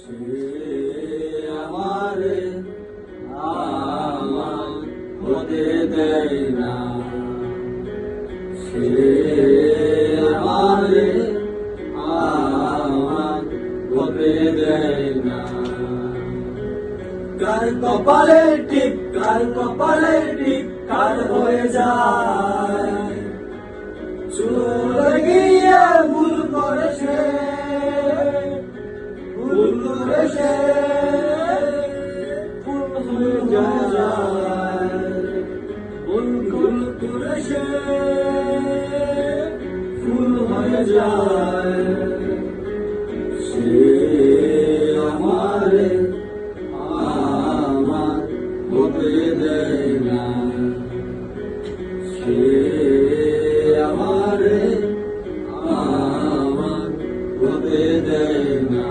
সে আমারে আমার হতে দেয় না, সে আমারে আমার হতে দেয় না। কার কপালে টিপ, কার কপালে টিপ, কার হয়ে যায় চলে গিয়ে ভুল করেছে, ভুল করেছে, ভুল হয়ে যায়, ভুল করেছে, ভুল হয়ে যায়। সে আমারে আমার হতে দেয় না, সে আমারে আমার হতে দেয় না।